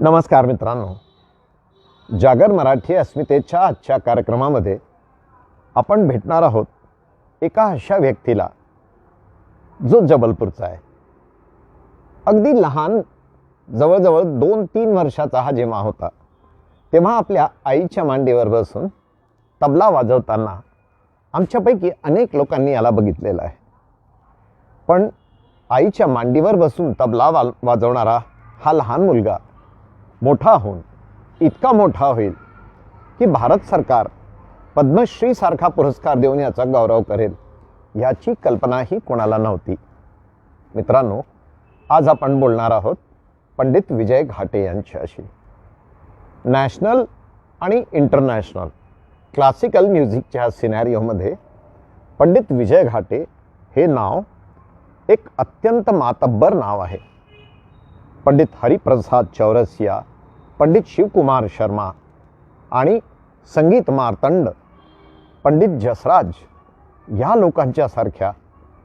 नमस्कार मित्रांनो, जागर मराठी अस्मितेच्या आजच्या कार्यक्रमामध्ये आपण भेटणार आहोत एका अशा व्यक्तीला जो जबलपूरचा आहे. अगदी लहान, जवळजवळ 2-3 वर्षाचा हा जेव्हा होता तेव्हा आपल्या आईच्या मांडीवर बसून तबला वाजवताना आमच्यापैकी अनेक लोकांनी याला बघितलेलं आहे. पण आईच्या मांडीवर बसून तबला वाजवणारा हा लहान मुलगा मोठा होऊन इतका मोठा होईल की भारत सरकार पद्मश्री सारखा पुरस्कार देऊन याचा गौरव करेल याची कल्पनाही कोणाला नव्हती. मित्रांनो, आज आपण बोलणार आहोत पंडित विजय घाटे यांच्याशी. नॅशनल आणि इंटरनॅशनल क्लासिकल म्युझिकच्या सिनॅरिओमध्ये पंडित विजय घाटे हे नाव एक अत्यंत मातब्बर नाव आहे. पंडित हरिप्रसाद चौरसिया, पंडित शिवकुमार शर्मा आणि संगीत मार्तंड पंडित जसराज या लोकांच्या सारख्या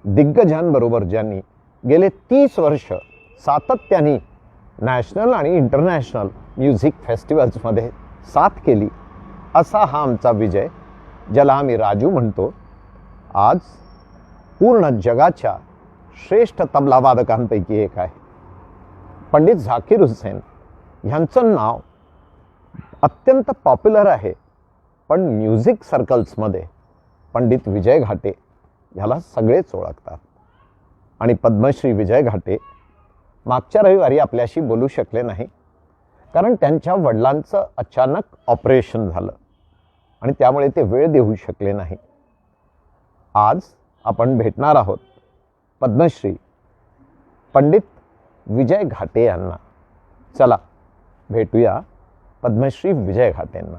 दिग्गजांबरोबर ज्यांनी गेले 30 वर्ष सातत्याने नॅशनल आणि इंटरनॅशनल म्युझिक फेस्टिवल्समध्ये साथ केली, असा हा आमचा विजय, ज्याला आम्ही राजू म्हणतो, आज पूर्ण जगाच्या श्रेष्ठ तबलावादकांपैकी एक आहे. पंडित झाकीर हुसेन ह्यांचं नाव अत्यंत पॉप्युलर आहे, पण म्युझिक सर्कल्समध्ये पंडित विजय घाटे ह्याला सगळेच ओळखतात. आणि पद्मश्री विजय घाटे मागच्या रविवारी आपल्याशी बोलू शकले नाही, कारण त्यांच्या वडिलांचं अचानक ऑपरेशन झालं आणि त्यामुळे ते वेळ देऊ शकले नाही. आज आपण भेटणार आहोत पद्मश्री पंडित विजय घाटे यांना. चला भेटूया पद्मश्री विजय घाटेंना.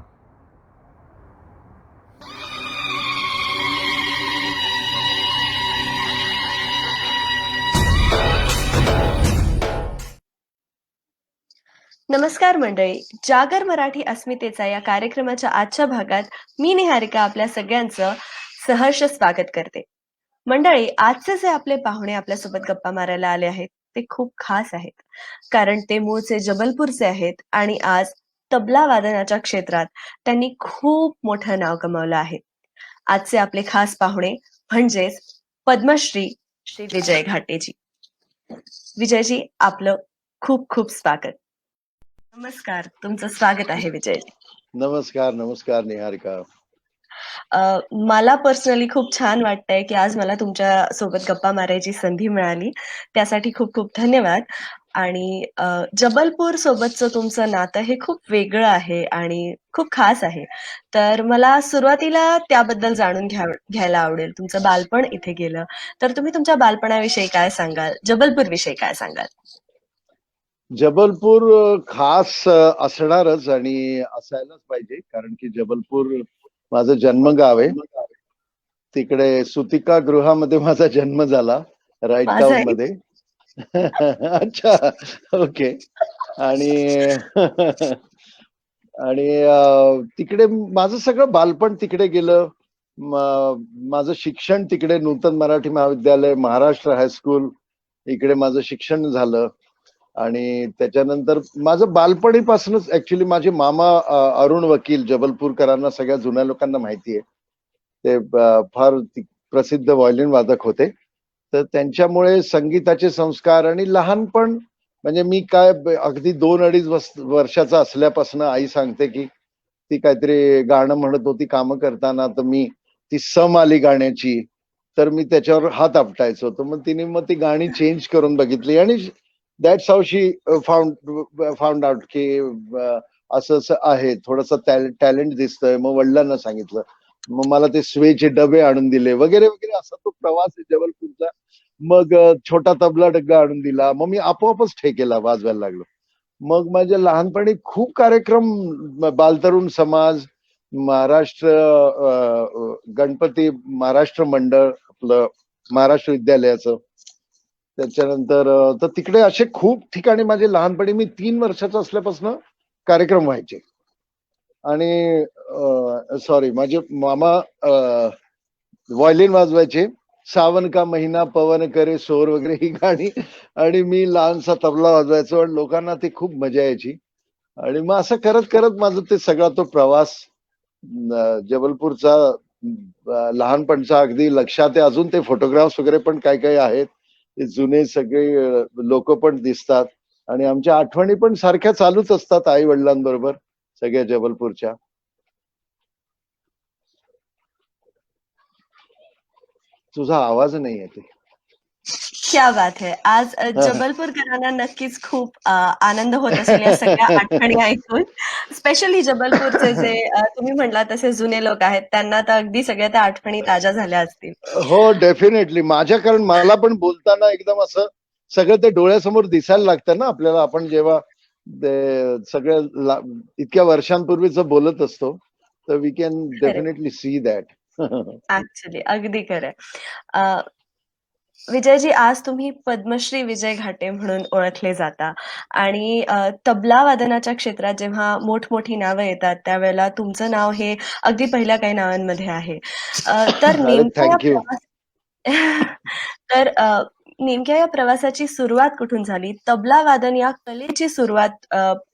नमस्कार मंडळी, जागर मराठी अस्मितेचा या कार्यक्रमाच्या आजच्या भागात मी निहारिका आपल्या सगळ्यांचं सहर्ष स्वागत करते. मंडळी, आजचे जे आपले पाहुणे आपल्यासोबत गप्पा मारायला आले आहेत ते खूप खास आहेत, कारण ते मूळचे जबलपूरचे आहेत आणि आज तबला वादनाच्या क्षेत्रात त्यांनी खूप मोठं नाव कमावलं आहे. आजचे आपले खास पाहुणे म्हणजेच पद्मश्री श्री विजय घाटेजी. विजयजी, आपलं खूप खूप स्वागत. नमस्कार, तुमचं स्वागत आहे विजयजी. नमस्कार नमस्कार निहारिका. मला पर्सनली खूप छान वाटतंय की आज मला तुमच्या सोबत गप्पा मारायची संधी मिळाली, त्यासाठी खूप खूप धन्यवाद. आणि जबलपूर सोबतचं तुमचं नातं हे खूप वेगळं आहे आणि खूप खास आहे. तर मला सुरुवातीला त्याबद्दल जाणून घ्यायला आवडेल. तुमचं बालपण इथे गेलं, तर तुम्ही तुमच्या बालपणाविषयी काय सांगाल, जबलपूर विषयी काय सांगाल? जबलपूर खास असणारच आणि असायलाच पाहिजे, कारण की जबलपूर माझं जन्मगाव आहे. तिकडे सुतिका गृहामध्ये माझा जन्म झाला, राईट टाउन मध्ये. अच्छा, ओके. आणि आणि तिकडे माझं सगळं बालपण तिकडे गेलं. माझं शिक्षण तिकडे नूतन मराठी महाविद्यालय, महाराष्ट्र हायस्कूल इकडे माझं शिक्षण झालं. आणि त्याच्यानंतर माझं बालपणीपासूनच ऍक्च्युली माझे मामा अरुण वकील, जबलपूरकरांना सगळ्या जुन्या लोकांना माहिती आहे, ते फार प्रसिद्ध व्हायोलिन वादक होते. तर त्यांच्यामुळे संगीताचे संस्कार आणि लहानपण, म्हणजे मी काय अगदी 2-2.5 वर्षाचा असल्यापासून आई सांगते की ती काहीतरी गाणं म्हणत होती कामं करताना, तर मी ती सम आली गाण्याची, तर मी त्याच्यावर हात आपटायचो. तर मग तिने ती गाणी चेंज करून बघितली आणि that's how she found out की असं असं आहे, थोडस टॅलेंट दिसतंय. मग वडिलांना सांगितलं, मग मला ते स्वेचे डबे आणून दिले वगैरे वगैरे, असा तो प्रवास आहे जबलपूरचा. मग छोटा तबला डग्गा आणून दिला, मग मी आपोआपच ठेकेला वाजवायला लागलो. मग माझ्या लहानपणी खूप कार्यक्रम, बालतरुण समाज, महाराष्ट्र गणपती महाराष्ट्र मंडळ, आपलं महाराष्ट्र विद्यालयाचं, त्याच्यानंतर तर तिकडे असे खूप ठिकाणी माझे लहानपणी, मी 3 वर्षाचा असल्यापासून कार्यक्रम व्हायचे. आणि सॉरी, माझे मामा व्हायोलिन वाजवायचे. सावन का महिना पवन करे शोर वगैरे ही गाणी, आणि मी लहानसा तबला वाजवायचो आणि लोकांना ती खूप मजा यायची. आणि मग असं करत करत माझं ते सगळा तो प्रवास जबलपूरचा लहानपणचा अगदी लक्षात आहे. अजून ते फोटोग्राफ्स वगैरे पण काय काय आहेत, ते जुने सगळे लोक पण दिसतात आणि आमच्या आठवणी पण सारख्या चालूच असतात आई वडिलांबरोबर सगळ्या जबलपूरच्या. तुझा आवाज नाही येते. क्या बात है! आज जबलपूरकरांना नक्कीच खूप आनंद होत असेल या सगळ्या आठवणी ऐकून. स्पेशली जबलपूरचे जे तुम्ही म्हटलात तसे जुने लोक आहेत, त्यांना तर अगदी सगळ्या त्या आठवणी ताज्या झाल्या असतील. हो, डेफिनेटली. कारण मला पण बोलताना एकदम असं सगळं ते डोळ्यासमोर दिसायला लागतं ना आपल्याला. आपण जेव्हा ते सगळं इतक्या वर्षांपूर्वीच बोलत असतो, तर वी कॅन खरंय. Definitely see that. ॲक्चुअली अगदी खरंय. अ, विजयजी, आज तुम्ही पद्मश्री विजय घाटे म्हणून ओळखले जाता आणि तबला वादनाच्या क्षेत्रात जेव्हा मोठमोठी नावं येतात, त्यावेळेला तुमचं नाव हे अगदी पहिल्या काही नावांमध्ये आहे. तर अरे नेमक्या या थँक यू. प्रवास तर नेमक्या या प्रवासाची सुरुवात कुठून झाली? तबला वादन या कलेची सुरुवात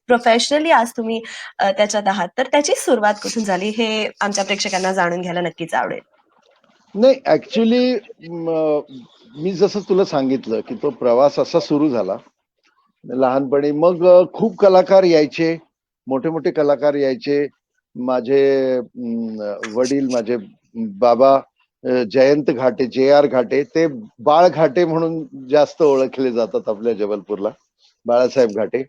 प्रोफेशनली आज तुम्ही त्याच्यात आहात, तर त्याची सुरुवात कुठून झाली? हे आमच्या प्रेक्षकांना जाणून घ्यायला नक्कीच आवडेल. नाही ऍक्च्युली मी जसं तुला सांगितलं की तो प्रवास असा सुरू झाला लहानपणी. मग खूप कलाकार यायचे, मोठे मोठे कलाकार यायचे. माझे वडील, माझे बाबा जयंत घाटे, जे आर घाटे, ते बाळ घाटे म्हणून जास्त ओळखले जातात आपल्या जबलपूरला, बाळासाहेब घाटे.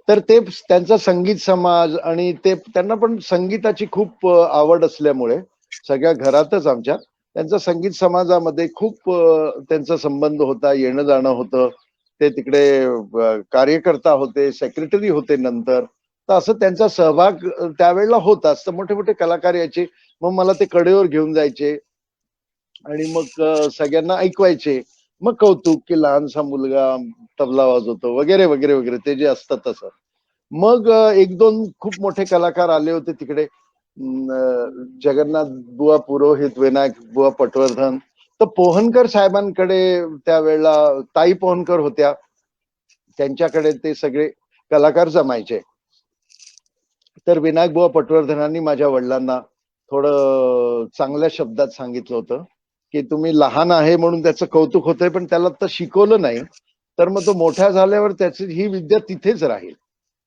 तर ते त्यांचा संगीत समाज आणि ते त्यांना पण संगीताची खूप आवड असल्यामुळे सगळ्या घरातच आमच्या त्यांचा संगीत समाजामध्ये खूप त्यांचा संबंध होता, येणं जाणं होतं. ते तिकडे कार्यकर्ता होते, सेक्रेटरी होते नंतर. तर असं त्यांचा सहभाग त्यावेळेला होता. असं मोठे मोठे कलाकार यायचे, मग मला ते कडेवर घेऊन जायचे आणि मग सगळ्यांना ऐकवायचे. मग कौतुक की लहानसा मुलगा तबला वाजवतो वगैरे वगैरे वगैरे, ते जे असतं तसं. मग एक दोन खूप मोठे कलाकार आले होते तिकडे. जगन्नाथ बुवा पुरोहित, विनायक बुवा पटवर्धन. तर पोहनकर साहेबांकडे त्यावेळेला ताई पोहनकर होत्या, त्यांच्याकडे ते सगळे कलाकार जमायचे. तर विनायक बुवा पटवर्धनांनी माझ्या वडिलांना थोडं चांगल्या शब्दात सांगितलं होतं की तुम्ही लहान आहे म्हणून त्याचं कौतुक होतंय, पण त्याला तर शिकवलं नाही तर मग तो मोठ्या झाल्यावर त्याची ही विद्या तिथेच राहील.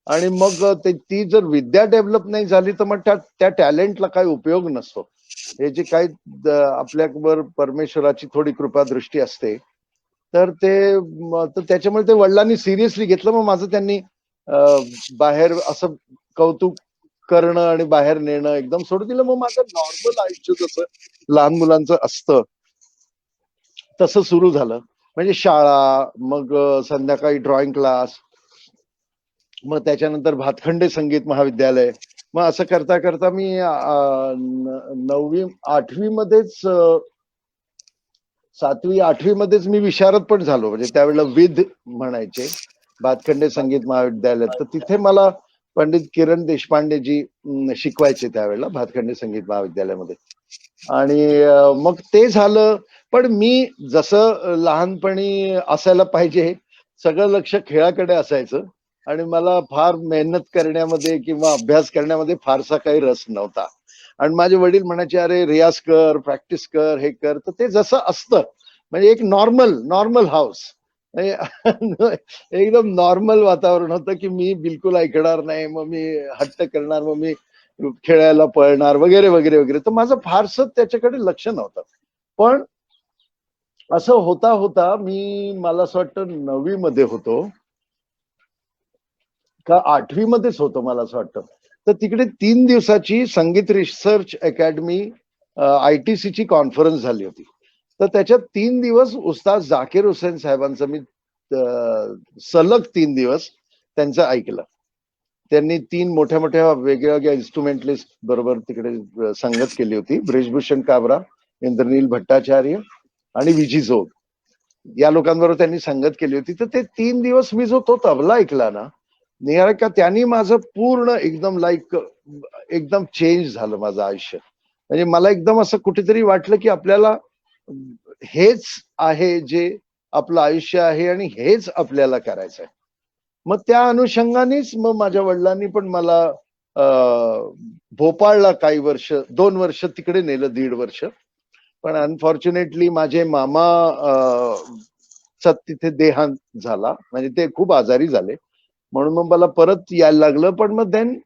आणि मग ती जर विद्या डेव्हलप नाही झाली तर मग त्या टॅलेंटला काही उपयोग नसतो. हे जे काही आपल्यावर परमेश्वराची थोडी कृपा दृष्टी असते, तर तर त्याच्यामुळे ते वडिलांनी सिरियसली घेतलं. मग माझं त्यांनी बाहेर असं कौतुक करणं आणि बाहेर नेणं एकदम सोडून दिलं. मग माझं नॉर्मल आयुष्य जसं लहान मुलांचं असतं तसं सुरू झालं. म्हणजे शाळा, मग संध्याकाळी ड्रॉइंग क्लास, मग त्याच्यानंतर भातखंडे संगीत महाविद्यालय. मग असं करता करता मी 9वी 8वी मध्येच 7वी 8वी मध्येच मी विशारद पण झालो. म्हणजे त्यावेळेला विद म्हणायचे भातखंडे संगीत महाविद्यालयात. तर तिथे मला पंडित किरण देशपांडेजी शिकवायचे त्यावेळेला भातखंडे संगीत महाविद्यालयामध्ये. आणि मग ते झालं. पण मी जसं लहानपणी असायला पाहिजे सगळं लक्ष खेळाकडे असायचं आणि मला फार मेहनत करण्यामध्ये किंवा अभ्यास करण्यामध्ये फारसा काही रस नव्हता. आणि माझे वडील म्हणायचे, अरे रियाज कर, प्रॅक्टिस कर, हे कर. तर ते जसं असतं म्हणजे एक नॉर्मल हाऊस, एकदम नॉर्मल वातावरण होतं की मी बिलकुल ऐकणार नाही, मग मी हट्ट करणार, मग मी खेळायला पळणार वगैरे वगैरे वगैरे. तर माझं फारसं त्याच्याकडे लक्ष नव्हतं. पण असं होता होता मला असं वाटतं 9वी मध्ये होतो का 8वी मध्येच होतो मला असं वाटतं. तर तिकडे 3 दिवसाची संगीत रिसर्च अकॅडमी ITC ची कॉन्फरन्स झाली होती. तर त्याच्यात 3 दिवस उस्ताद झाकीर हुसेन साहेबांचं मी सलग 3 दिवस त्यांचं ऐकलं. त्यांनी 3 मोठ्या मोठ्या वेगवेगळ्या इन्स्ट्रुमेंटलिस्ट बरोबर तिकडे संगत केली होती. ब्रिजभूषण काबरा, इंद्रनील भट्टाचार्य आणि विजी जोग या लोकांबरोबर त्यांनी संगत केली होती. तर ते 3 दिवस मी जो तो तबला ऐकला ना, निहाळ का त्यांनी माझं पूर्ण एकदम एकदम चेंज झालं माझं आयुष्य. म्हणजे मला एकदम असं कुठेतरी वाटलं की आपल्याला हेच आहे जे आपलं आयुष्य आहे आणि हेच आपल्याला करायचं आहे. मग त्या अनुषंगानेच मग माझ्या वडिलांनी पण मला भोपाळला काही वर्ष, 2 वर्ष तिकडे नेलं, 1.5 वर्ष. पण अनफॉर्च्युनेटली माझे मामा तिथे देहांत झाला, म्हणजे ते खूप आजारी झाले, म्हणून मग मला परत यायला लागलं. पण मग देन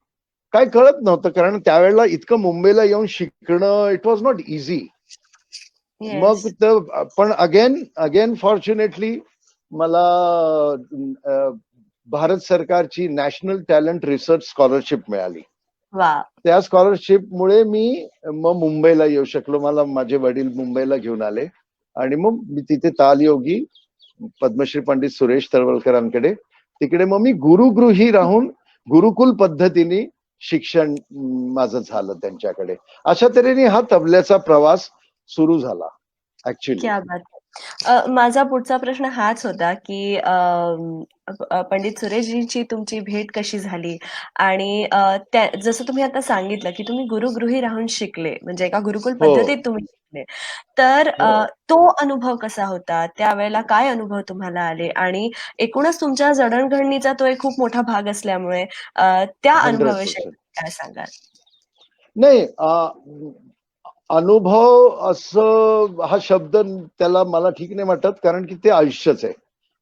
काय कळत नव्हतं, कारण त्यावेळेला इतकं मुंबईला येऊन शिकणं, इट वॉज नॉट इझी. मग येस. पण अगेन फॉर्च्युनेटली मला भारत सरकारची नॅशनल टॅलेंट रिसर्च स्कॉलरशिप मिळाली. वा. त्या स्कॉलरशिपमुळे मी मग मुंबईला येऊ शकलो. मला माझे वडील मुंबईला घेऊन आले आणि मग मी तिथे तालयोगी पद्मश्री पंडित सुरेश तळवलकरांकडे, तिकडे मग मी गुरुगृही राहून गुरुकुल पद्धतीने शिक्षण माझं झालं त्यांच्याकडे. अशा तऱ्हेने हा तबल्याचा प्रवास सुरू झाला ऍक्च्युली. क्या बात है. माझा पुढचा प्रश्न हाच होता की पंडित सुरेशजींची तुमची भेट कशी झाली आणि जसं तुम्ही आता सांगितलं की तुम्ही गुरुगृही राहून शिकले, म्हणजे एका गुरुकुल हो पद्धतीत तुम्ही शिकले. तर हो, तो अनुभव कसा होता? त्यावेळेला काय अनुभव तुम्हाला आले? आणि एकूणच तुमच्या जडणघडणीचा तो एक खूप मोठा भाग असल्यामुळे त्या 100%. अनुभवाविषयी काय सांगाल? नाही, अनुभव असं हा शब्द त्याला मला ठीक नाही वाटत, कारण की ते आयुष्यच आहे,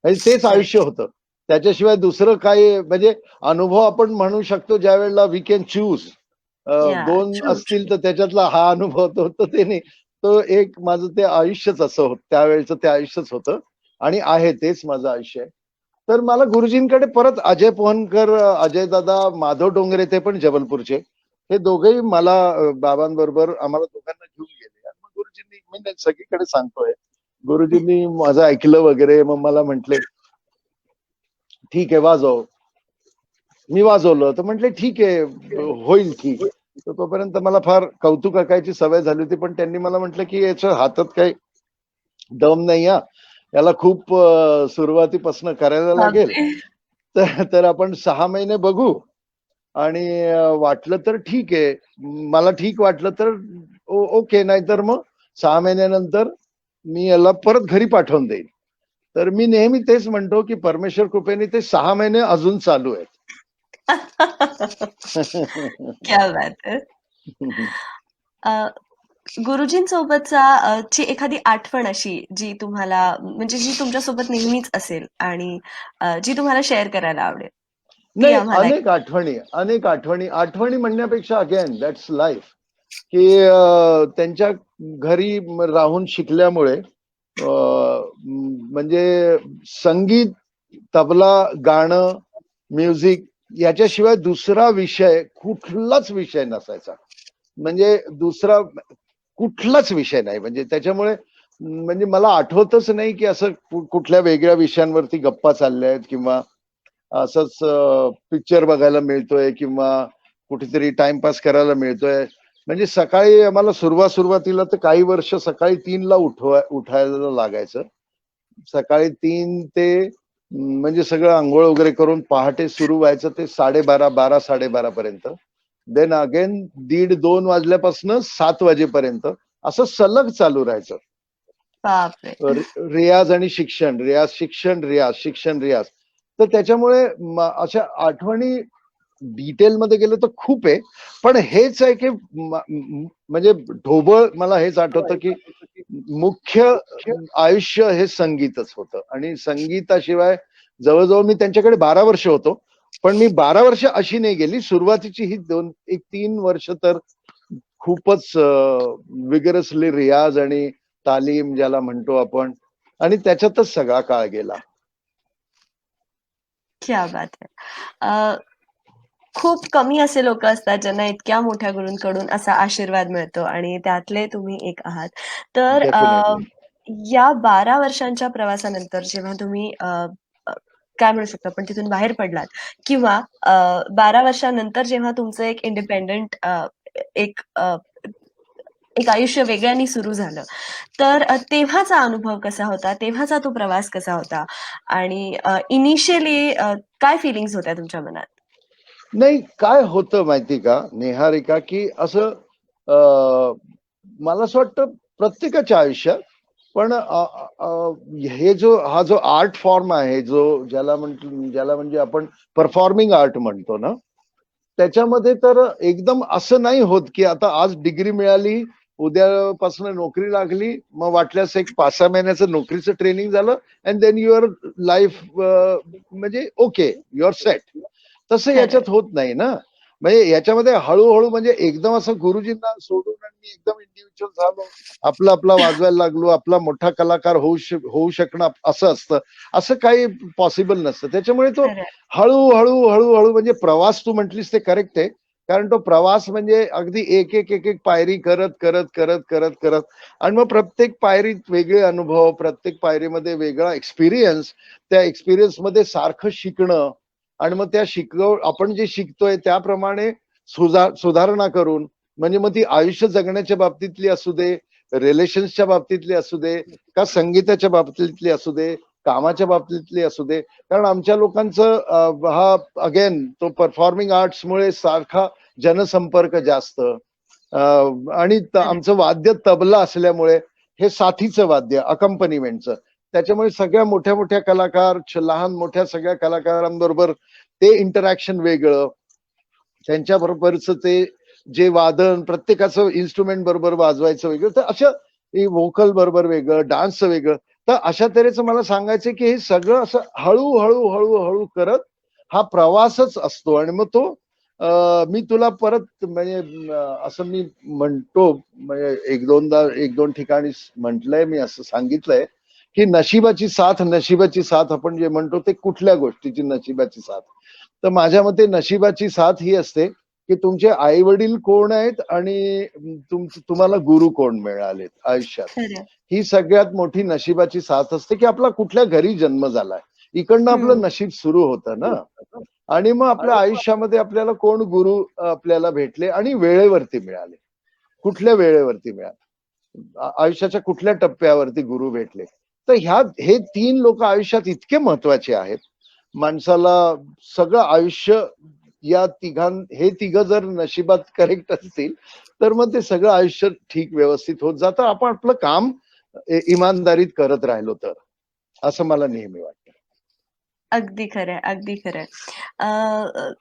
म्हणजे तेच करेक्ट. आयुष्य होतं. त्याच्याशिवाय दुसरं काय, म्हणजे अनुभव आपण म्हणू शकतो ज्या वेळेला वी कॅन चूज. या. 2 ट्रू, असतील ट्रू. तर त्याच्यातला हा अनुभव तो ते नाही. तो एक माझं ते आयुष्यच असं होतं, त्यावेळेचं ते आयुष्यच होतं आणि आहे, तेच माझं आयुष्य आहे. तर मला गुरुजींकडे परत अजय पोहनकर, अजय दादा, माधव डोंगरे, ते पण जबलपूरचे, हे दोघेही मला बाबांबरोबर आम्हाला दोघांना घेऊन गेले. आणि मग गुरुजींनी, मी सगळीकडे सांगतोय, गुरुजींनी माझं ऐकलं वगैरे. मग मला म्हटले ठीक आहे वाजव. मी वाजवलं तर म्हटले ठीक आहे, होईल ठीक. तर तोपर्यंत मला फार कौतुक ऐकायची सवय झाली होती, पण त्यांनी मला म्हटलं की याच्या हातात काही दम नाही, याला खूप सुरुवातीपासून करायला लागेल. बापरे! तर आपण 6 महिने बघू, आणि वाटलं तर ठीक आहे, मला ठीक वाटलं तर ओके, नाही तर मग 6 महिन्यानंतर मी याला परत घरी पाठवून देईन. तर मी नेहमी तेच म्हणतो की परमेश्वर कृपेने ते 6 महिने अजून चालू आहेत. क्या बात है. अ, गुरुजींसोबतचा ची एखादी आठवण अशी जी तुम्हाला, म्हणजे जी तुमच्यासोबत नेहमीच असेल आणि जी तुम्हाला शेअर करायला आवडेल, ती नाही, आम्हाला. अनेक आठवणी म्हणण्यापेक्षा अगेन दॅट्स लाईफ, की त्यांच्या घरी राहून शिकल्यामुळे म्हणजे संगीत, तबला, गाणं, म्युझिक याच्याशिवाय दुसरा विषय, कुठलाच विषय नसायचा. म्हणजे दुसरा कुठलाच विषय नाही, म्हणजे त्याच्यामुळे म्हणजे मला आठवतच नाही की असं कुठल्या वेगळ्या विषयांवरती गप्पा चालल्या आहेत, किंवा असंच पिक्चर बघायला मिळतोय, किंवा कुठेतरी टाइमपास करायला मिळतोय. म्हणजे सकाळी आम्हाला सुरुवातीला तर काही वर्ष सकाळी 3ला उठायला लागायचं. सकाळी 3 ते म्हणजे सगळं आंघोळ वगैरे करून पहाटे सुरू व्हायचं ते 12:30 पर्यंत. देन अगेन 1:30-2 वाजल्यापासून 7 वाजेपर्यंत असं सलग चालू राहायचं. बापरे! रियाज आणि शिक्षण, रियाज, शिक्षण, रियाज, शिक्षण, रियाज. तर त्याच्यामुळे अशा आठवणी डिटेलमध्ये गेलं तर खूप आहे. पण हेच आहे की म्हणजे ढोबळ मला हेच आठवतं की मुख्य आयुष्य हे संगीतच होतं, आणि संगीताशिवाय जवळजवळ मी त्यांच्याकडे 12 वर्ष होतो. पण मी 12 वर्ष अशी नाही गेली. सुरुवातीची ही 3 वर्ष तर खूपच विगरसली रियाज आणि तालीम ज्याला म्हणतो आपण, आणि त्याच्यातच सगळा काळ गेला. क्या बात है. अ, खूप कमी असे लोक असतात ज्यांना इतक्या मोठ्या गुरूंकडून असा आशीर्वाद मिळतो आणि त्यातले तुम्ही एक आहात. तर डेफिनेटली. या 12 वर्षांच्या प्रवासानंतर जेव्हा तुम्ही अ, काय म्हणू शकतो आपण, तिथून बाहेर पडलात किंवा 12 वर्षानंतर जेव्हा तुमचं एक इंडिपेंडंट एक एक आयुष्य वेगळ्याने सुरू झालं, तर तेव्हाचा अनुभव कसा होता? तेव्हाचा तो प्रवास कसा होता? आणि इनिशियली काय फीलिंग्ज होत्या तुमच्या मनात? नाही, काय होतं माहिती का निहारिका, की असं मला असं वाटतं प्रत्येकाच्या आयुष्यात पण हे हा जो आर्ट फॉर्म आहे, ज्याला म्हणजे आपण परफॉर्मिंग आर्ट म्हणतो ना, त्याच्यामध्ये तर एकदम असं नाही होत की आता आज डिग्री मिळाली, उद्यापासून नोकरी लागली, मग वाटल्यास एक 5-6 महिन्याचं नोकरीचं ट्रेनिंग झालं अँड देन युअर लाईफ म्हणजे ओके, युअर सेट. तसं खरंय. याच्यात होत नाही ना. म्हणजे याच्यामध्ये हळूहळू म्हणजे एकदम असं गुरुजींना सोडून आणि मी एकदम इंडिव्हिज्युअल झालो, आपला आपला वाजवायला लागलो, आपला मोठा कलाकार होऊ शकणं असं असतं. असं काही पॉसिबल नसतं. त्याच्यामुळे तो खरंय. हळूहळू हळूहळू म्हणजे प्रवास तू म्हटलीस ते करेक्ट आहे. कारण तो प्रवास म्हणजे अगदी एक पायरी करत करत करत करत करत आणि मग प्रत्येक पायरीत वेगळे अनुभव, प्रत्येक पायरीमध्ये वेगळा एक्सपिरियन्स, त्या एक्सपिरियन्स मध्ये सारखं शिकणं आणि मग आपण जे शिकतोय त्याप्रमाणे सुधारणा करून म्हणजे मग ती आयुष्य जगण्याच्या बाबतीतली असू दे, रिलेशन्सच्या बाबतीतली असू दे, का संगीताच्या बाबतीतली असू दे, कामाच्या बाबतीतली असू दे. कारण आमच्या लोकांचं हा अगेन तो परफॉर्मिंग आर्ट्समुळे सारखा जनसंपर्क जास्त आणि खरंय. आमचं वाद्य तबला असल्यामुळे हे साथीचं वाद्य अकंपनिमेंटचं, त्याच्यामुळे सगळ्या मोठ्या मोठ्या कलाकार, लहान मोठ्या सगळ्या कलाकारांबरोबर ते इंटरॅक्शन वेगळं, त्यांच्याबरोबरच ते जे वादन प्रत्येकाचं इन्स्ट्रुमेंट बरोबर वाजवायचं वेगळं, तर अशा व्होकल बरोबर वेगळं, डान्सचं वेगळं. तर अशा तऱ्हेचं मला सांगायचं की हे सगळं असं हळूहळू हळूहळू करत हा प्रवासच असतो. आणि मग तो मी तुला परत म्हणजे असं मी म्हणतो, म्हणजे एक दोन ठिकाणी म्हटलंय, मी असं सांगितलंय की नशिबाची साथ आपण जे म्हणतो ते कुठल्या गोष्टीची नशिबाची साथ. तर माझ्या मते नशिबाची साथ ही असते की तुमचे आई वडील कोण आहेत आणि तुम्हाला गुरु कोण मिळालेत आयुष्यात. खरंय. ही सगळ्यात मोठी नशिबाची साथ असते की आपला कुठल्या घरी जन्म झालाय, इकडनं आपलं हम्म. नशीब सुरू होतं ना. आणि मग आपल्या आयुष्यामध्ये आपल्याला कोण गुरु आपल्याला भेटले आणि वेळेवरती मिळाले, कुठल्या वेळेवरती मिळाले, आयुष्याच्या कुठल्या टप्प्यावरती गुरु भेटले. तर हे 3 लोक आयुष्यात इतके महत्वाचे आहेत माणसाला. सगळं आयुष्य हे तिघ जर नशिबात करेक्ट असतील तर मग ते सगळं आयुष्य ठीक व्यवस्थित होत जातं, आपण आपलं काम इमानदारीत करत राहिलो तर, असं मला नेहमी वाटतं. अगदी खरंय, अगदी खरंय. अ,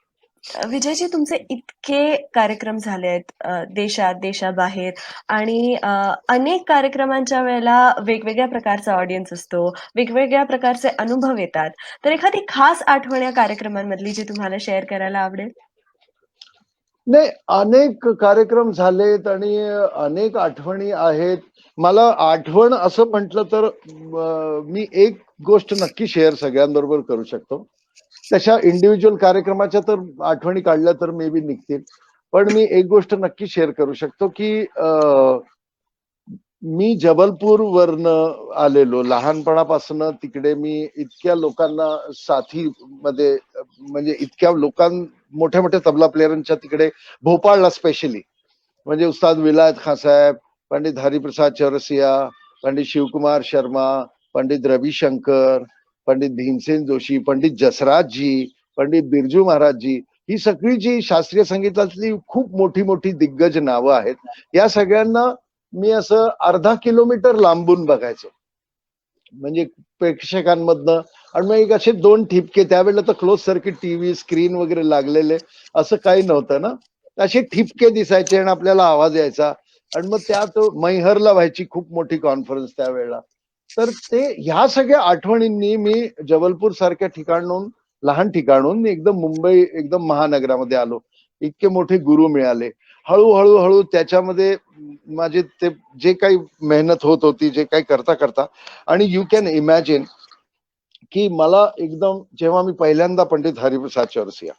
विजयजी, तुमचे इतके कार्यक्रम झाले आहेत देशात, देशाबाहेर आणि अनेक कार्यक्रमांच्या वेळेला वेगवेगळ्या प्रकारचा ऑडियन्स असतो, वेगवेगळ्या प्रकारचे अनुभव येतात. तर एखादी खास आठवण या कार्यक्रमांमधली जी तुम्हाला शेअर करायला आवडेल? नाही, अनेक कार्यक्रम झालेत आणि अनेक आठवणी आहेत. मला आठवण असं म्हटलं तर मी एक गोष्ट नक्की शेअर सगळ्यांबरोबर करू शकतो. तशा इंडिव्हिज्युअल कार्यक्रमाच्या तर आठवणी काढल्या तर मे बी निघतील. पण मी एक गोष्ट नक्की शेअर करू शकतो की मी जबलपूर वरनं आलेलो, लहानपणापासून तिकडे मी इतक्या लोकांना साथीमध्ये म्हणजे इतक्या मोठ्या मोठ्या तबला प्लेयरांच्या तिकडे भोपाळला स्पेशली म्हणजे उस्ताद विलायत खान साहेब, पंडित हरिप्रसाद चौरसिया, पंडित शिवकुमार शर्मा, पंडित रविशंकर, पंडित भीमसेन जोशी, पंडित जसराज जी, पंडित बिरजू महाराज जी, ही सगळी जी शास्त्रीय संगीतातली खूप मोठी मोठी दिग्गज नावं आहेत, या सगळ्यांना मी असं अर्धा किलोमीटर लांबून बघायचो, म्हणजे प्रेक्षकांमधनं. आणि मग एक असे 2 ठिपके, त्यावेळेला तर क्लोज सर्किट टीव्ही स्क्रीन वगैरे लागलेले असं काही नव्हतं ना, असे ठिपके दिसायचे आणि आपल्याला आवाज यायचा. आणि मग त्यात मैहरला व्हायची खूप मोठी कॉन्फरन्स त्यावेळेला. तर ह्या सगळ्या आठवणींनी मी जबलपूर सारख्या ठिकाणून, लहान ठिकाणून मी एकदम मुंबई, एकदम महानगरामध्ये आलो. इतके मोठे गुरु मिळाले. हळूहळू हळू त्याच्यामध्ये माझे ते जे काही मेहनत होत होती, जे काही करता करता, आणि यू कॅन इमॅजिन की मला एकदम जेव्हा मी पहिल्यांदा पंडित हरिप्रसाद चौरसिया,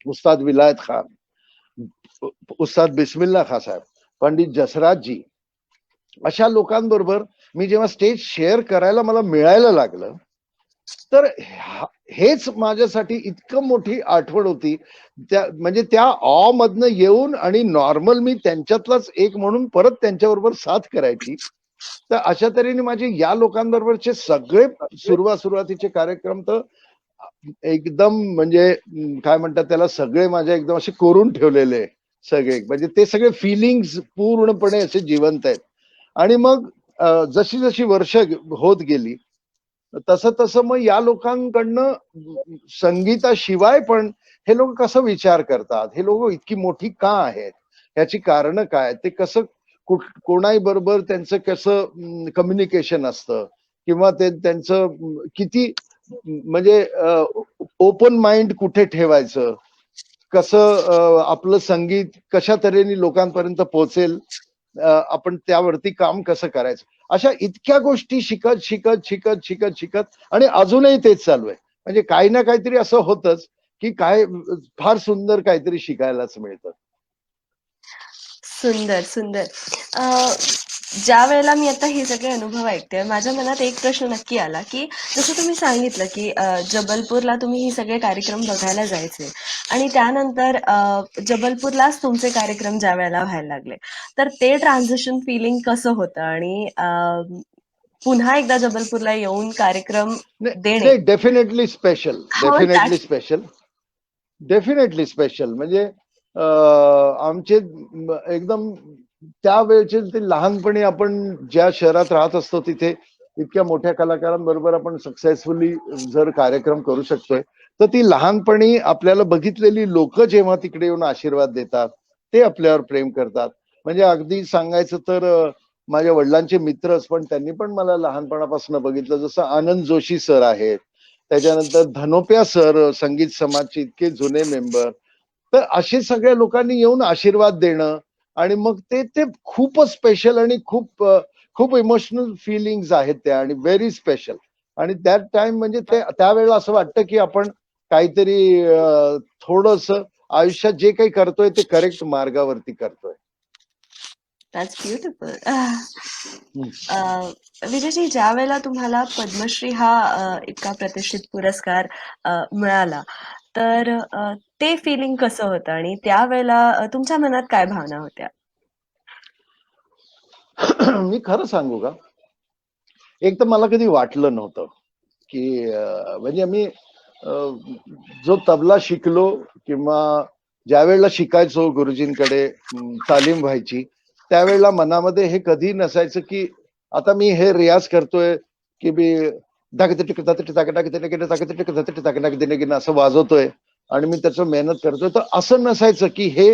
उस्ताद विलायत खान, उस्ताद बिस्मिल्ला खान साहेब, पंडित जसराज जी, अशा लोकांबरोबर मी जेव्हा स्टेज शेअर करायला मला मिळायला लागलं, तर हेच माझ्यासाठी इतकं मोठी आठवण होती. म्हणजे त्या ऑ मधनं येऊन आणि नॉर्मल मी त्यांच्यातलाच एक म्हणून परत त्यांच्याबरोबर साथ करायची. तर अशा तऱ्हेने माझे या लोकांबरोबरचे सगळे सुरुवातीचे कार्यक्रम तर एकदम म्हणजे काय म्हणतात त्याला, सगळे माझ्या एकदम असे कोरून ठेवलेले सगळे, म्हणजे ते सगळे फिलिंग्स पूर्णपणे असे जिवंत आहेत. आणि मग जशी जशी वर्ष होत गेली तसं तसं मग या लोकांकडनं संगीताशिवाय पण हे लोक कसं विचार करतात, हे लोक इतकी मोठी का आहेत, ह्याची कारणं काय, ते कसं कोणाही बरोबर त्यांचं कसं कम्युनिकेशन असतं, किंवा ते त्यांचं किती म्हणजे ओपन माइंड कुठे ठेवायचं, कसं आपलं संगीत कशा तऱ्हेने लोकांपर्यंत पोहोचेल, आपण त्यावरती काम कसं करायचं, अशा इतक्या गोष्टी शिकत शिकत शिकत शिकत शिकत आणि अजूनही तेच चालू आहे. म्हणजे काही ना काहीतरी असं होतच की काय फार सुंदर काहीतरी शिकायलाच मिळतं. सुंदर, सुंदर. अ, ज्या वेळेला मी आता हे सगळे अनुभव ऐकते, माझ्या मनात एक प्रश्न नक्की आला, की जसं तुम्ही सांगितलं, की जबलपूरला तुम्ही हे सगळे कार्यक्रम बघायला जायचे आणि त्यानंतर जबलपूरलाच तुमचे कार्यक्रम ज्यावेळेला व्हायला लागले, तर ते ट्रान्झिशन फिलिंग कसं होतं आणि पुन्हा एकदा जबलपूरला येऊन कार्यक्रम नाही देणे, नाही, डेफिनेटली स्पेशल, हो डेफिनेटली त्याच स्पेशल, डेफिनेटली स्पेशल. म्हणजे आमचे एकदम त्यावेळचे ते लहानपणी आपण ज्या शहरात राहत असतो तिथे इतक्या मोठ्या कलाकारांबरोबर आपण सक्सेसफुली जर कार्यक्रम करू शकतोय, तर ती लहानपणी आपल्याला बघितलेली लोक जेव्हा तिकडे येऊन आशीर्वाद देतात, ते आपल्यावर प्रेम करतात. म्हणजे अगदी सांगायचं तर माझ्या वडिलांचे मित्रच, पण त्यांनी पण मला लहानपणापासून बघितलं, जसं आनंद जोशी सर आहेत, त्याच्यानंतर धनोप्या सर, संगीत समाजचे इतके जुने मेंबर. तर असे सगळ्या लोकांनी येऊन आशीर्वाद देणं आणि मग ते ते खूपच स्पेशल आणि खूप इमोशनल फिलिंग्स आहेत त्या, आणि व्हेरी स्पेशल. आणि दॅट टाइम म्हणजे ते त्यावेळेला असं वाटतं की आपण काहीतरी थोडस आयुष्यात जे काही करतोय ते करेक्ट मार्गावरती करतोय. That's beautiful. हम्म. विजयजी, ज्या वेळेला तुम्हाला पद्मश्री हा इतका प्रतिष्ठित पुरस्कार मिळाला, तर ते फिलिंग कसं होतं आणि त्यावेळेला तुमच्या मनात काय भावना होत्या? मी खरं सांगू का, एक तर मला कधी वाटलं नव्हतं की म्हणजे मी जो तबला शिकलो किंवा ज्या वेळेला शिकायचो गुरुजींकडे, तालीम व्हायची, त्यावेळेला मनामध्ये हे कधी नसायचं की आता मी हे रियाज करतोय की मी असं वाजवतोय आणि मी त्याचं मेहनत करतोय, तर असं नसायचं की हे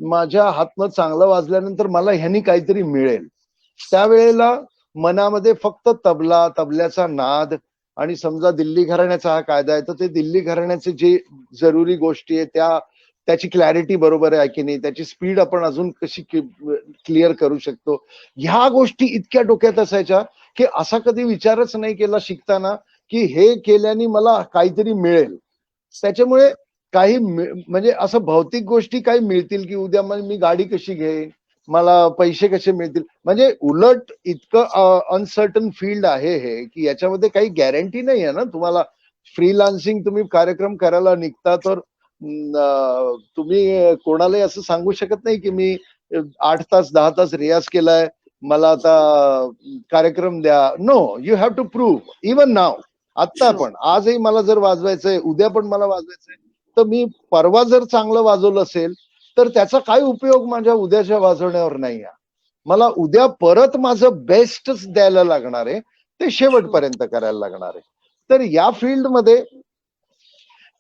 माझ्या हातनं चांगलं वाजल्यानंतर मला ह्यानी काहीतरी मिळेल. त्यावेळेला मनामध्ये फक्त तबला, तबल्याचा नाद, आणि समजा दिल्ली घराण्याचा हा कायदा आहे, तर ते दिल्ली घराण्याचे जे जरुरी गोष्टी आहेत त्या, त्याची क्लॅरिटी बरोबर आहे की नाही, त्याची स्पीड आपण अजून कशी क्लिअर करू शकतो, ह्या गोष्टी इतक्या डोक्यात असायच्या की असा कधी विचारच नाही केला शिकताना की हे केल्याने मला काहीतरी मिळेल. त्याच्यामुळे काही म्हणजे असं भौतिक गोष्टी काही मिळतील की उद्या मी गाडी कशी घेईन, मला पैसे कसे मिळतील, म्हणजे उलट इतकं अनसर्टन फील्ड आहे हे की याच्यामध्ये काही गॅरंटी नाही आहे ना तुम्हाला. फ्रीलान्सिंग तुम्ही कार्यक्रम करायला निघता तर तुम्ही कोणालाही असं सांगू शकत नाही की मी 8 तास 10 तास रियाज केलाय, मला आता कार्यक्रम द्या. No, you have to prove even now. आत्ता ट्रू. पण आजही मला जर वाजवायचंय, उद्या पण मला वाजवायचंय, तर मी परवा जर चांगलं वाजवलं असेल तर त्याचा काय उपयोग माझ्या उद्याच्या वाजवण्यावर नाही आहे. मला उद्या परत माझं बेस्टच द्यायला लागणार आहे, ते ट्रू. शेवटपर्यंत करायला लागणार आहे. तर या फील्डमध्ये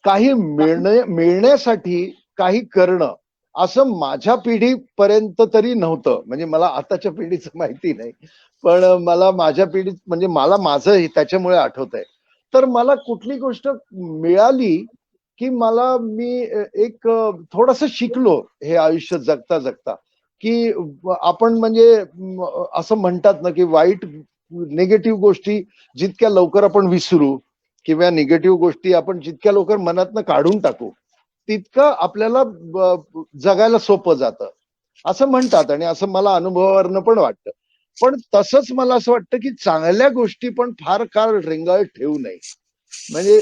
काही मिळण्यासाठी काही करणं असं माझ्या पिढीपर्यंत तरी नव्हतं. म्हणजे मला आताच्या पिढीचं माहिती नाही, पण मला माझ्या पिढीत म्हणजे मला माझं त्याच्यामुळे आठवत आहे. तर मला कुठली गोष्ट मिळाली की मी एक थोडस शिकलो हे आयुष्य जगता जगता की आपण म्हणजे असं म्हणतात ना की वाईट निगेटिव्ह गोष्टी जितक्या लवकर आपण विसरू किंवा निगेटिव्ह गोष्टी आपण जितक्या लवकर मनातनं काढून टाकू, तितकं आपल्याला जगायला सोपं जातं असं म्हणतात, आणि असं मला अनुभवावरनं पण वाटतं. पण तसंच मला असं वाटतं की चांगल्या गोष्टी पण फार काळ रेंगाळत ठेवू नये. म्हणजे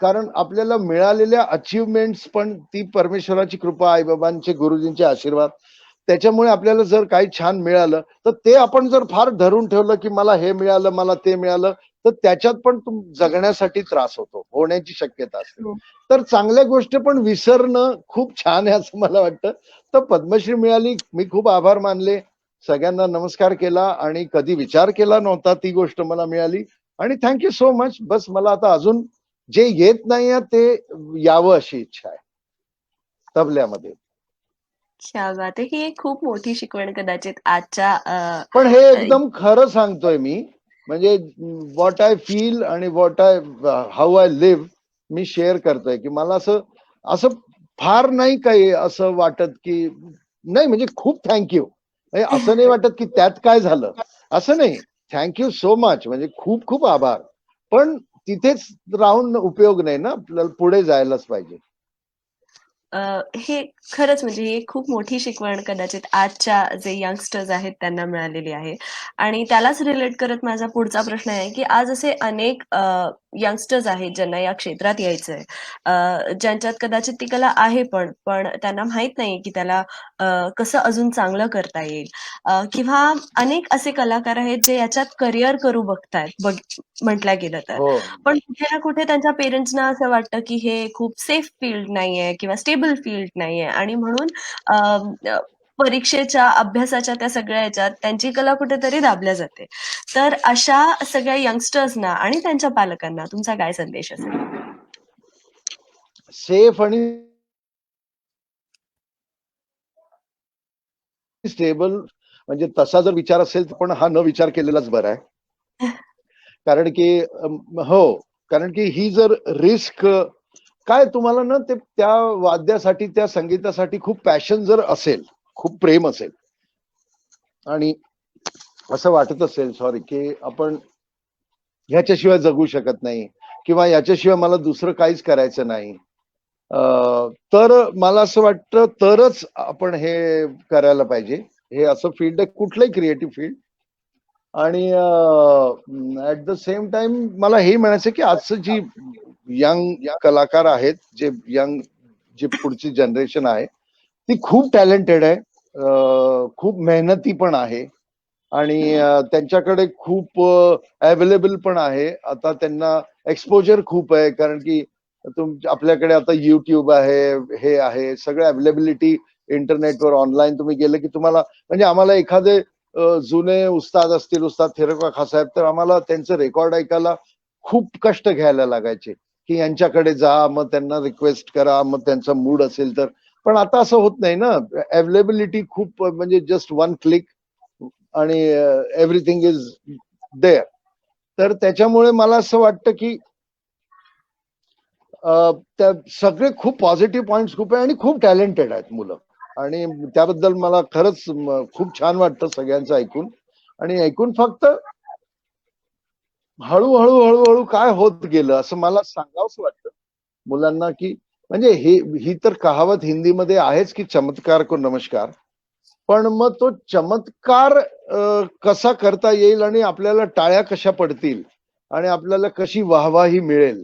कारण आपल्याला मिळालेल्या अचिव्हमेंट्स पण ती परमेश्वराची कृपा, आईबाबांचे, गुरुजींचे आशीर्वाद, त्याच्यामुळे आपल्याला जर काही छान मिळालं तर ते आपण जर फार धरून ठेवलं की मला हे मिळालं, मला ते मिळालं, तर त्याच्यात पण जगण्यासाठी त्रास होण्याची शक्यता असते. ट्रू. तर चांगल्या गोष्टी पण विसरणं खूप छान आहे असं मला वाटतं. तर पद्मश्री मिळाली, मी खूप आभार मानले. सगळ्यांना नमस्कार केला आणि कधी विचार केला नव्हता ती गोष्ट मला मिळाली. आणि थँक्यू सो मच. बस मला आता अजून जे येत नाहीये ते यावं अशी इच्छा आहे तबल्यामध्ये. क्या बात आहे! ही एक खूप मोठी शिकवण कदाचित आजच्या पण हे एकदम खरं सांगतोय मी, म्हणजे व्हॉट आय फील आणि what I how I live मी शेअर करतोय, की मला असं असं फार नाही काही असं वाटत की नाही, म्हणजे खूप थँक्यू. असं नाही वाटत की त्यात काय झालं, असं नाही. थँक्यू सो मच, म्हणजे खूप खूप आभार. पण तिथेच राहून उपयोग नाही ना, आपल्याला पुढे जायलाच पाहिजे. हे खरंच म्हणजे ही एक खूप मोठी शिकवण कदाचित आजच्या जे यंगस्टर्स आहेत त्यांना मिळालेली आहे. आणि त्यालाच रिलेट करत माझा पुढचा प्रश्न आहे, की आज असे अनेक यंगस्टर्स आहेत ज्यांना या क्षेत्रात यायचंय. ज्यांच्यात कदाचित ती कला आहे पण त्यांना माहीत नाही की त्याला कसं अजून चांगलं करता येईल. किंवा अनेक असे कलाकार आहेत जे याच्यात करियर करू बघतायत म्हटलं गेलं तर. हो. पण कुठे ना कुठे त्यांच्या पेरेंट्सना असं वाटतं, की हे खूप सेफ फील्ड नाहीये किंवा स्टेबल फील्ड नाहीये आणि म्हणून परीक्षेच्या, अभ्यासाच्या त्या सगळ्या ह्याच्यात त्यांची कला कुठेतरी दाबल्या जाते. तर अशा सगळ्या यंगस्टर्सना आणि त्यांच्या पालकांना तुमचा काय संदेश असेल? सेफ आणि स्टेबल म्हणजे तसा जर विचार असेल तर पण हा न विचार केलेलाच बरा आहे. कारण की हो, कारण की ही जर रिस्क काय तुम्हाला ना ते त्या वाद्यासाठी त्या संगीतासाठी खूप पॅशन जर असेल, खूप प्रेम असेल आणि असं वाटत असेल सॉरी की आपण ह्याच्याशिवाय जगू शकत नाही किंवा याच्याशिवाय मला दुसरं काहीच करायचं नाही, तर मला असं वाटतं तरच आपण हे करायला पाहिजे. हे असं फील्ड आहे, कुठलंही क्रिएटिव्ह फील्ड. आणि ऍट द सेम टाइम मला हे म्हणायचं की आजचं जी यंग कलाकार आहेत, जे यंग जी पुढची जनरेशन आहे ती खूप टॅलेंटेड आहे, खूप मेहनती पण आहे आणि त्यांच्याकडे खूप अवेलेबल पण आहे. आता त्यांना एक्सपोजर खूप आहे, कारण की आपल्याकडे आता युट्यूब आहे, हे आहे, सगळं अवेलेबिलिटी इंटरनेटवर ऑनलाईन तुम्ही गेले की तुम्हाला, म्हणजे आम्हाला एखादे जुने उस्ताद असतील, उस्ताद थिरका खा साहेब, तर आम्हाला त्यांचं रेकॉर्ड ऐकायला खूप कष्ट घ्यायला लागायचे की यांच्याकडे जा, मग त्यांना रिक्वेस्ट करा, मग त्यांचा मूड असेल तर. पण आता असं होत नाही ना, अवेलेबिलिटी खूप, म्हणजे जस्ट वन क्लिक आणि एव्हरीथिंग इज देअर. तर त्याच्यामुळे मला असं वाटतं की त्या सगळे खूप पॉझिटिव्ह पॉइंट्स खूप आहे आणि खूप टॅलेंटेड आहेत मुलं. आणि त्याबद्दल मला खरंच खूप छान वाटतं सगळ्यांचं ऐकून. आणि ऐकून फक्त हळूहळू हळूहळू काय होत गेलं असं मला सांगावंच वाटतं मुलांना, की म्हणजे ही तर कहावत हिंदीमध्ये आहेच की चमत्कार को नमस्कार. पण मग तो चमत्कार कसा करता येईल आणि आपल्याला टाळ्या कशा पडतील आणि आपल्याला कशी वाहवाही मिळेल,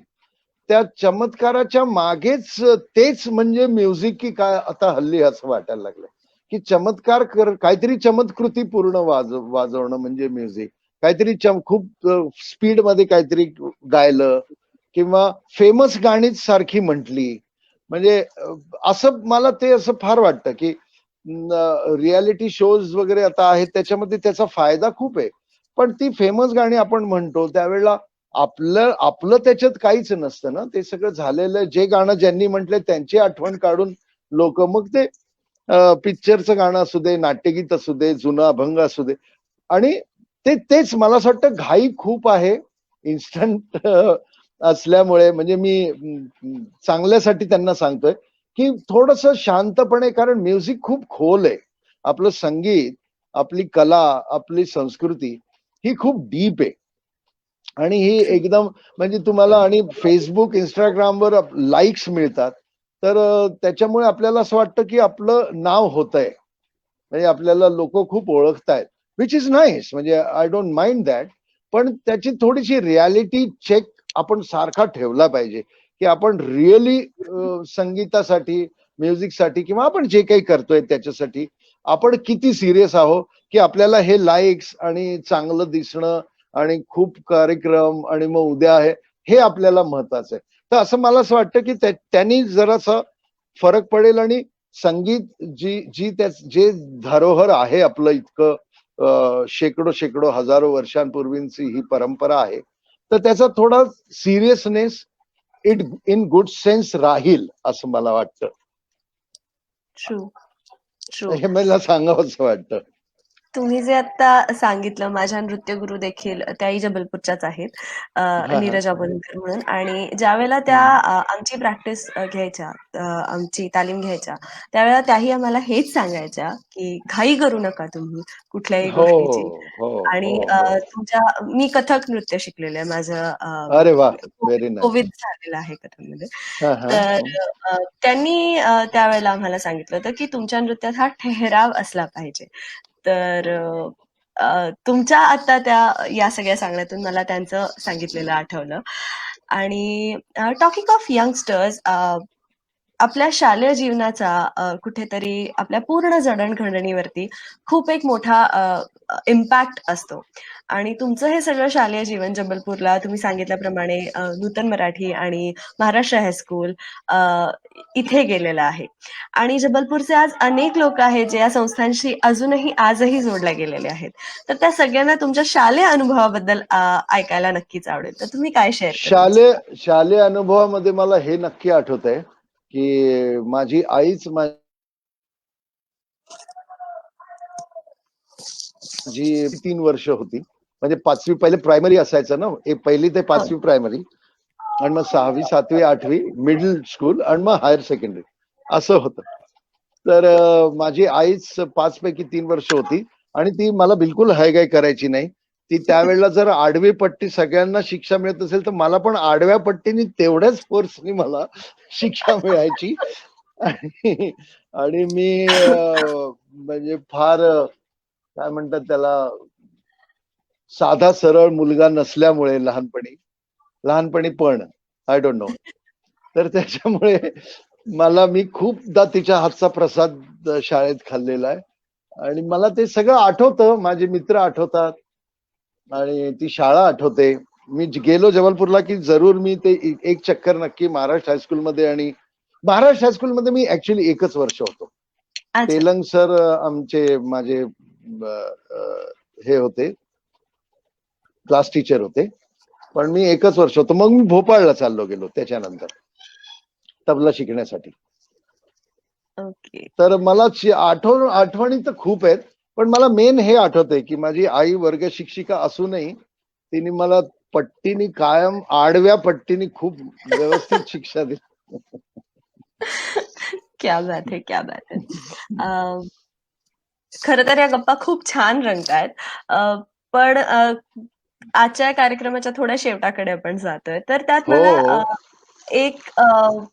त्या चमत्काराच्या मागेच तेच म्हणजे म्युझिक की काय, आता हल्ली असं वाटायला लागलंय की चमत्कार काहीतरी चमत्कृती पूर्ण वाजवणं म्हणजे म्युझिक. काहीतरी खूप स्पीड मध्ये काहीतरी गायलं किंवा फेमस गाणीच सारखी म्हटली, म्हणजे असं मला ते असं फार वाटतं की रियालिटी शोज वगैरे आता आहेत त्याच्यामध्ये त्याचा फायदा खूप आहे. पण ती फेमस गाणी आपण म्हणतो त्यावेळेला आपलं आपलं त्याच्यात काहीच नसतं ना, ते सगळं झालेलं, जे गाणं ज्यांनी म्हटलंय त्यांची आठवण काढून लोक मग ते पिक्चरचं गाणं असू दे, नाट्यगीत असू दे, जुनं अभंग असू दे, आणि तेच मला असं वाटतं घाई खूप आहे इन्स्टंट असल्यामुळे. म्हणजे मी चांगल्यासाठी त्यांना सांगतोय की थोडस शांतपणे, कारण म्युझिक खूप खोल आहे. आपलं संगीत, आपली कला, आपली संस्कृती ही खूप डीप आहे. आणि ही एकदम, म्हणजे तुम्हाला आणि फेसबुक, इंस्टाग्रामवर लाईक्स मिळतात, तर त्याच्यामुळे आपल्याला असं वाटतं की आपलं नाव होतंय, म्हणजे आपल्याला लोक खूप ओळखतायत, विच इज नाईस, म्हणजे आय डोंट माइंड दॅट. पण त्याची थोडीशी रियालिटी चेक आपण सारखा ठेवला पाहिजे की आपण रिअली संगीतासाठी, म्युझिकसाठी किंवा आपण जे काही करतोय त्याच्यासाठी आपण किती सिरियस आहोत, की आपल्याला हे लाईक्स आणि चांगलं दिसणं आणि खूप कार्यक्रम आणि मग उद्या आहे, हे आपल्याला महत्वाचं आहे. तर असं मला असं वाटतं की त्यांनी जरासा फरक पडेल आणि संगीत जे धरोहर आहे आपलं इतकं शेकडो शेकडो हजारो वर्षांपूर्वीची ही परंपरा आहे, तर त्याचा थोडा सिरियसनेस इन गुड सेन्स राहील असं मला वाटतं. True, true. हे मला सांगावंसं वाटतं. तुम्ही जे आता सांगितलं, माझ्या नृत्यगुरू देखील त्याही जबलपूरच्याच आहेत, हा. नीरजा बोलकर म्हणून. आणि ज्यावेळेला त्या आमची प्रॅक्टिस घ्यायच्या, आमची तालीम घ्यायच्या, त्यावेळेला त्याही आम्हाला हेच सांगायच्या की घाई करू नका तुम्ही कुठल्याही हो गोष्टीची. हो आणि हो हो. मी कथक नृत्य शिकलेलं आहे. अरे वा, कोविड व्हेरी नाईस. कोविड झालेलं आहे कथकमध्ये. हा हा. तर त्यांनी त्यावेळेला आम्हाला सांगितलं होतं की तुमच्या नृत्यात हा ठहराव असला पाहिजे. तर तुमच्या आता या सगळ्या सांगण्यातून मला त्यांचं सांगितलेलं आठवलं. आणि टॉकिंग ऑफ यंगस्टर्स, आपल्या शालेय जीवनाचा कुठेतरी आपल्या पूर्ण जडणघडणीवरती खूप एक मोठा इम्पॅक्ट असतो. आणि तुमचं हे सगळं शालेय जीवन जबलपूरला तुम्ही सांगितल्याप्रमाणे नूतन मराठी आणि महाराष्ट्र हायस्कूल इथे गेलेलं आहे. आणि जबलपूरचे आज अनेक लोक आहेत जे या संस्थांशी आजही जोडले गेलेले आहेत. तर त्या सगळ्यांना तुमच्या शालेय अनुभवाबद्दल ऐकायला नक्कीच आवडेल. तर तुम्ही काय शेअर कराल? शालेय अनुभवामध्ये मला हे नक्की आठवत आहे की माझी आईच जी 3 वर्ष होती, म्हणजे 5वी पहिले प्रायमरी असायचं ना, पहिली ते 5वी प्रायमरी, आणि मग 6वी 7वी 8वी मिडल स्कूल, आणि मग हायर सेकंडरी असं होतं. तर माझी आईच 5 पैकी 3 वर्ष होती, आणि ती मला बिलकुल हायगाय करायची नाही. ती त्यावेळेला जर आडवी पट्टी सगळ्यांना शिक्षा मिळत असेल, तर मला पण आडव्या पट्टीने तेवढ्याच फोर्सनी मला शिक्षा मिळायची. आणि मी म्हणजे फार काय म्हणतात त्याला, साधा सरळ मुलगा नसल्यामुळे लहानपणी पण आय डोंट नो, तर त्याच्यामुळे मी खूपदा तिच्या हातचा प्रसाद शाळेत खाल्लेला आहे. आणि मला ते सगळं आठवतं, माझे मित्र आठवतात आणि ती शाळा आठवते. मी गेलो जबलपूरला की जरूर मी ते एक चक्कर नक्की महाराष्ट्र हायस्कूलमध्ये, आणि महाराष्ट्र हायस्कूलमध्ये मी ऍक्च्युली एकच वर्ष होतो. अच्छा. तेलंग सर आमचे माझे हे होते, क्लास टीचर होते, पण मी एकच वर्ष होतो. मग मी भोपाळला चाललो गेलो त्याच्यानंतर तबला शिकण्यासाठी. ओके. तर मला आठवणी तर खूप आहेत, पण मला मेन हे आठवतंय की माझी आई वर्ग शिक्षिका असूनही तिने मला पट्टीनी, कायम आडव्या पट्टीनी खूप व्यवस्थित शिक्षा दिली. क्या बात है, क्या बात है. खरं तर या गप्पा खूप छान रंगतायत. पण आजच्या कार्यक्रमाच्या थोड्या शेवटाकडे आपण जातोय. तर त्यात हो मला हो. एक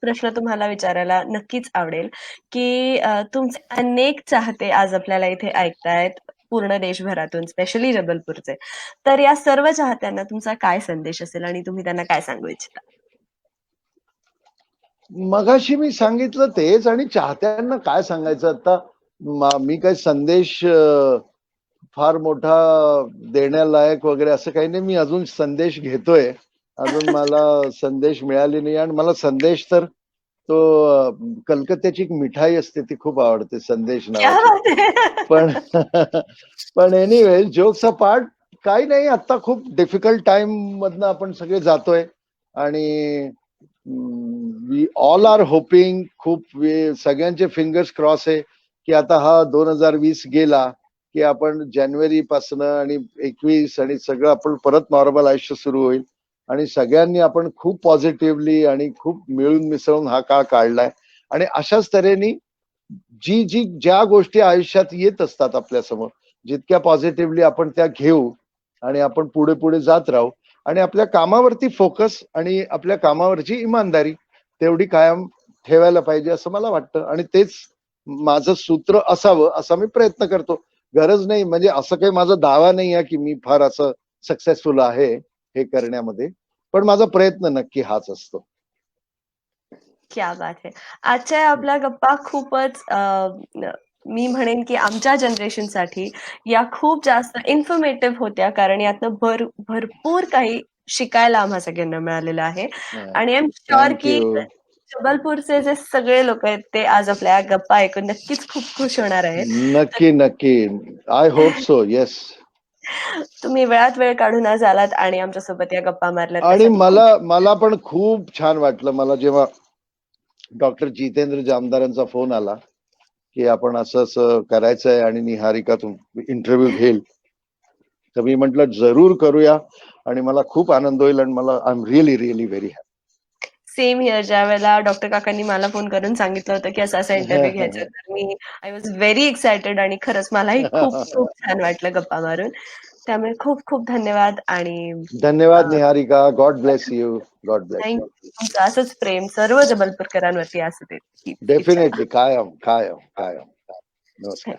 प्रश्न तुम्हाला विचारायला नक्कीच आवडेल, की तुमचे अनेक चाहते आज आपल्याला इथे ऐकतायत पूर्ण देशभरातून, स्पेशली जबलपूरचे. तर या सर्व चाहत्यांना तुमचा काय संदेश असेल आणि तुम्ही त्यांना काय सांगू इच्छिता? मगाशी मी सांगितलं तेच, आणि चाहत्यांना काय सांगायचं आता. मी काही संदेश फार मोठा देण्यालायक वगैरे असं काही नाही. मी अजून संदेश घेतोय, अजून मला संदेश मिळाली नाही. आणि मला संदेश तर तो कलकत्त्याची एक मिठाई असते ती खूप आवडते, संदेश क्या नावाची. बात है. पण पण एनिवे, जोक्स अपार्ट, काही नाही, आता खूप डिफिकल्ट टाइम मधनं आपण सगळे जातोय. आणि वी ऑल आर होपिंग, सगळ्यांचे फिंगर्स क्रॉस आहे की आता हा 2020 गेला की आपण जानेवारी पासून आणि 21 आणि सगळं आपण परत नॉर्मल आयुष्य सुरू होईल. आणि सगळ्यांनी आपण खूप पॉझिटिव्हली आणि खूप मिळून मिसळून हा काळ काढलाय. आणि अशाच तऱ्हेने ज्या गोष्टी आयुष्यात येत असतात आपल्या समोर, जितक्या पॉझिटिव्हली आपण त्या घेऊ आणि आपण पुढे पुढे जात राहू, आणि आपल्या कामावरती फोकस आणि आपल्या कामावरची इमानदारी तेवढी कायम ठेवायला पाहिजे असं मला वाटतं. आणि तेच माझं सूत्र असावं असा मी प्रयत्न करतो. गरज नाही, म्हणजे असं काही माझा दावा नाही आहे की मी फार असं सक्सेसफुल आहे हे करण्यामध्ये, पण माझा प्रयत्न नक्की हाच असतो. क्या बात है. आजच्या आपल्या गप्पा खूपच मी म्हणेन की आमच्या जनरेशनसाठी या खूप जास्त इन्फॉर्मेटिव्ह होत्या, कारण यातनं भरपूर काही शिकायला आम्हा सगळ्यांना मिळालेलं आहे. आणि आय एम शुअर की थँक्यू. जबलपूरचे जे सगळे लोक आहेत ते आज आपल्या गप्पा ऐकून नक्कीच खूप खुश होणार आहेत. नक्की नक्की. I hope so. येस. तुम्ही वेळात वेळ काढून आज आलात आणि आमच्यासोबत या गप्पा मारल्यात आणि त्यासाठी मला पण खूप छान वाटलं. मला जेव्हा डॉक्टर जितेंद्र जामदारांचा फोन आला की आपण असं असं करायचंय आणि निहारिका इंटरव्ह्यू घेईल, तर मी म्हटलं जरूर करूया आणि मला खूप आनंद होईल आणि मला I am really really very happy. Same here. ज्या वेळेला डॉक्टर काकांनी मला फोन करून सांगितलं होतं की असा इंटरव्ह्यू घ्यायचा, तर मी आय वॉज व्हेरी एक्सायटेड आणि खरंच मलाही खूप खूप छान वाटलं गप्पा मारून. त्यामुळे खूप खूप धन्यवाद आणि धन्यवाद Niharika. God bless you. God bless you. तुमचं असंच प्रेम सर्व जबलपूरकरांवरती असू दे. हीच इच्छा. डेफिनेटली. कायम कायम कायम. नमस्कार.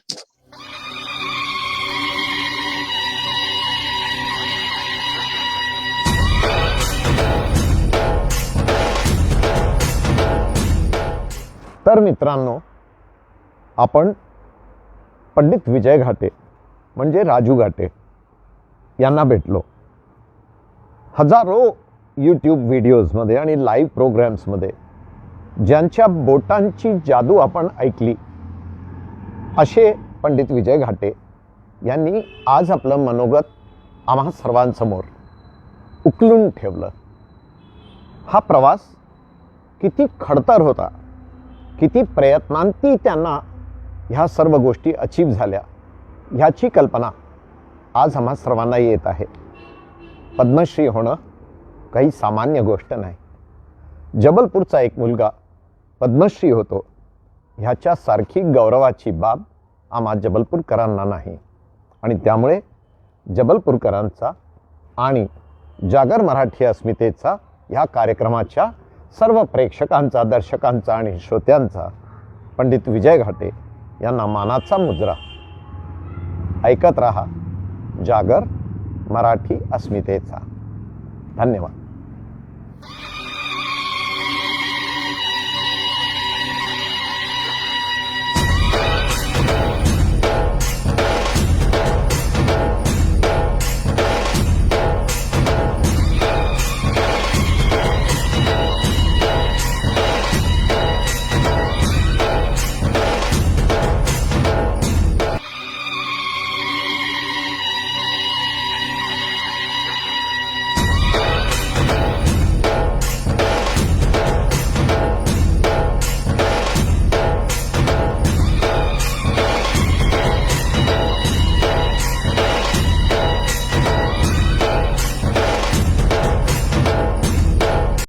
तर मित्रांनो, आपण पंडित विजय घाटे म्हणजे राजू घाटे यांना भेटलो. हजारो यूट्यूब व्हिडिओजमध्ये आणि लाईव्ह प्रोग्राम्समध्ये ज्यांच्या बोटांची जादू आपण ऐकली, असे पंडित विजय घाटे यांनी आज आपलं मनोगत आम्हा सर्वांसमोर उकलून ठेवलं. हा प्रवास किती खडतर होता, किती प्रयत्नांती त्यांना ह्या सर्व गोष्टी अचीव झाल्या, ह्याची कल्पना आज आम्हा सर्वांना येत आहे. पद्मश्री होणं काही सामान्य गोष्ट नाही. जबलपूरचा एक मुलगा पद्मश्री होतो, ह्याच्यासारखी गौरवाची बाब आम्हा जबलपूरकरांना नाही. आणि त्यामुळे जबलपूरकरांचा आणि जागर मराठी अस्मितेचा ह्या कार्यक्रमाच्या सर्व प्रेक्षकांचा, दर्शकांचा आणि श्रोत्यांचा पंडित विजय घाटे यांना मानाचा मुजरा. ऐकत रहा जागर मराठी अस्मितेचा. धन्यवाद.